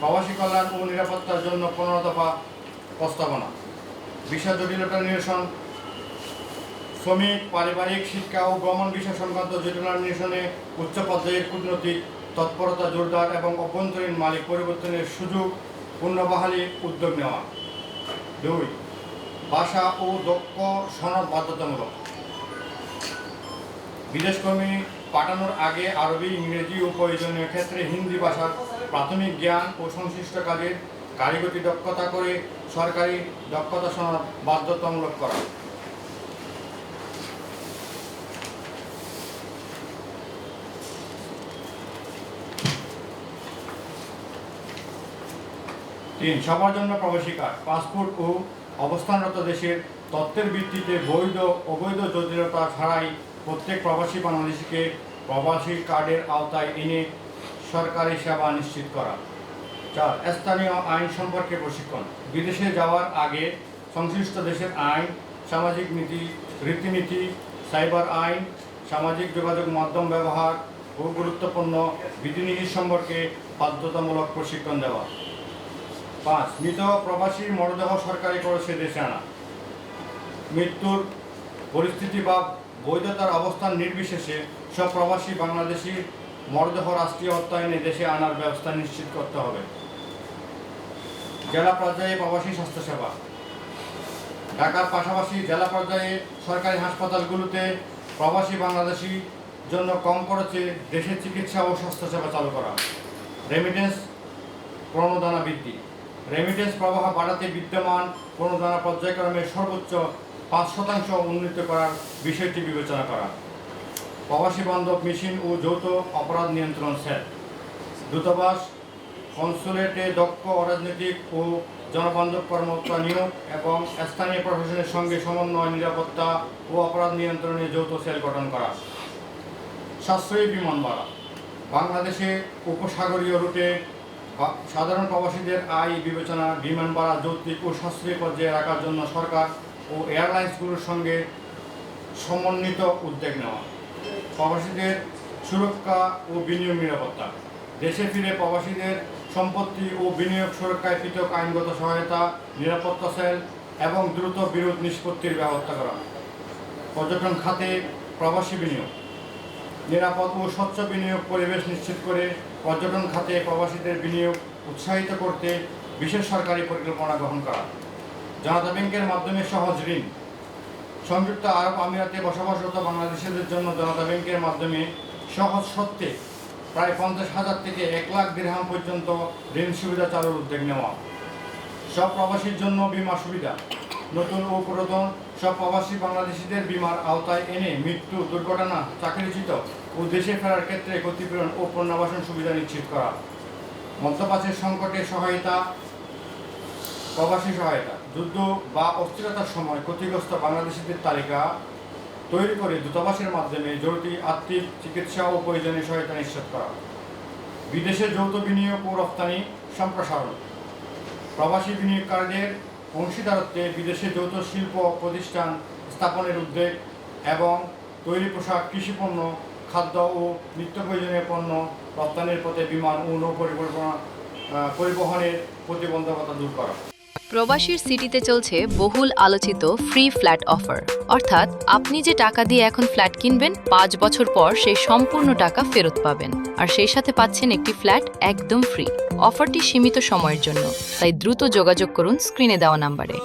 প্রবাসী কল্যাণ ও নিরাপত্তার জন্য 15 দফা প্রস্তাবনা। ভিসা জটিলতা নিরসন, শ্রমিক, পারিবারিক, শিক্ষা ও ভ্রমণ বিষয় সংক্রান্ত জটিলতা নিরসনে উচ্চ পর্যায়ের কূটনৈতিক তৎপরতা জোরদার এবং অভ্যন্তরীণ মালিক পরিবর্তনের সুযোগ পুনর্বহালী উদ্যোগ নেওয়া। 2. ভাষা ও দক্ষ সনদ বাধ্যতামূলক। বিদেশকর্মী পাঠানোর আগে আরবি, ইংরেজি ও প্রয়োজনীয় ক্ষেত্রে হিন্দি ভাষার প্রাথমিক জ্ঞান ও সংশ্লিষ্ট কাজের কারিগরি দক্ষতা করে সরকারি দক্ষতা সনদ বাধ্যতামূলক করা। 3. সবার জন্য প্রবাসী কার্ড। পাসপোর্ট ও অবস্থানরত দেশের তথ্যের ভিত্তিতে বৈধ অবৈধ জটিলতা ছাড়াই প্রত্যেক প্রবাসী বাংলাদেশিকে প্রবাসী কার্ডের আওতায় এনে সরকারি সেবা নিশ্চিত করা। 4. স্থানীয় আইন সম্পর্কে প্রশিক্ষণ। বিদেশে যাওয়ার আগে সংশ্লিষ্ট দেশের আইন, সামাজিক নীতি, রীতিনীতি, সাইবার আইন, সামাজিক যোগাযোগ মাধ্যম ব্যবহার ও গুরুত্বপূর্ণ বিধিনিষেধ সম্পর্কে বাধ্যতামূলক প্রশিক্ষণ দেওয়া। 5. মৃত প্রবাসী মরদেহ সরকারি খরচে দেশে আনা। মৃত্যুর পরিস্থিতি বা বৈধতার অবস্থান নির্বিশেষে সব প্রবাসী বাংলাদেশি মরদেহ রাষ্ট্রীয় অর্থায়নে দেশে আনার ব্যবস্থা নিশ্চিত করতে হবে। জেলা পর্যায়ে প্রবাসী স্বাস্থ্যসেবা। ঢাকার পাশাপাশি জেলা পর্যায়ে সরকারি হাসপাতালগুলোতে প্রবাসী বাংলাদেশি জন্য কম খরচে দেশের চিকিৎসা ও স্বাস্থ্যসেবা চালু করা। রেমিটেন্স প্রণোদনা বৃদ্ধি। রেমিটেন্স প্রবাহ বাড়াতে বিদ্যমান প্রণোদনা পর্যায়ক্রমে সর্বোচ্চ 5% উন্নীত করার বিষয়টি বিবেচনা করা। প্রবাসী বান্ধব মেশিন ও যৌথ অপরাধ নিয়ন্ত্রণ সেল। দূতাবাস, কনসুলেটে দক্ষ অরাজনৈতিক ও জনবান্ধব কর্মকর্তা নিয়োগ এবং স্থানীয় প্রশাসনের সঙ্গে সমন্বয়, নিরাপত্তা ও অপরাধ নিয়ন্ত্রণে যৌথ সেল গঠন করা। সাশ্রয়ী বিমান ভাড়া। বাংলাদেশে উপসাগরীয় রুটে সাধারণ প্রবাসীদের আয় বিবেচনা বিমান ভাড়া যৌক্তিক ও সাশ্রয়ী পর্যায়ে রাখার জন্য সরকার ও এয়ারলাইন্সগুলোর সঙ্গে সমন্বিত উদ্যোগ নেওয়া। প্রবাসীদের সুরক্ষা ও বিনিয়োগ নিরাপত্তা। দেশে ফিরে প্রবাসীদের সম্পত্তি ও বিনিয়োগ সুরক্ষায় পৃথক আইনগত সহায়তা, নিরাপত্তা সেল এবং দ্রুত বিরোধ নিষ্পত্তির ব্যবস্থা করা। পর্যটন খাতে প্রবাসী বিনিয়োগ। নিরাপদ ও স্বচ্ছ বিনিয়োগ পরিবেশ নিশ্চিত করে পর্যটন খাতে প্রবাসীদের বিনিয়োগ উৎসাহিত করতে বিশেষ সরকারি পরিকল্পনা গ্রহণ করা। জনতা ব্যাংকের মাধ্যমে সহজ ঋণ। সংযুক্ত আরব আমিরাতে বসবাসরত বাংলাদেশিদের জন্য জনতা ব্যাংকের মাধ্যমে সহজ শর্তে প্রায় 50,000 থেকে 1 লাখ দিরহাম পর্যন্ত ঋণ সুবিধা চালুর উদ্যোগ নেওয়া। সব প্রবাসীর জন্য বীমা সুবিধা। নতুন ও পুরাতন সব প্রবাসী বাংলাদেশিদের বীমার আওতায় এনে মৃত্যু, দুর্ঘটনা, চাকরিচ্যুত ও দেশে ফেরার ক্ষেত্রে ক্ষতিপূরণ ও পুনর্বাসন সুবিধা নিশ্চিত করা। মধ্যপ্রাচ্যের সংকটে সহায়তা, প্রবাসী সহায়তা। যুদ্ধ বা অস্থিরতার সময় ক্ষতিগ্রস্ত বাংলাদেশিদের তালিকা তৈরি করে দূতাবাসের মাধ্যমে জরুরি আর্থিক, চিকিৎসা ও প্রয়োজনীয় সহায়তা নিশ্চিত করা। বিদেশে যৌথ বিনিয়োগ ও রপ্তানি সম্প্রসারণ। প্রবাসী বিনিয়োগকারীদের অংশীদারত্বে বিদেশে যৌথ শিল্প প্রতিষ্ঠান স্থাপনের উদ্যোগ এবং তৈরি পোশাক, কৃষিপণ্য, খাদ্য ও নিত্য প্রয়োজনীয় পণ্য রপ্তানির পথে বিমান ও নৌ পরিবহনের প্রতিবন্ধকতা দূর করা। প্রবাসীর সিটিতে চলছে বহুল আলোচিত ফ্রি ফ্ল্যাট অফার, অর্থাৎ আপনি যে টাকা দিয়ে এখন ফ্ল্যাট কিনবেন 5 বছর পর সেই সম্পূর্ণ টাকা ফেরত পাবেন, আর সেই সাথে পাচ্ছেন একটি ফ্ল্যাট একদম ফ্রি। অফারটি সীমিত সময়ের জন্য, তাই দ্রুত যোগাযোগ করুন স্ক্রিনে দেওয়া নাম্বারে।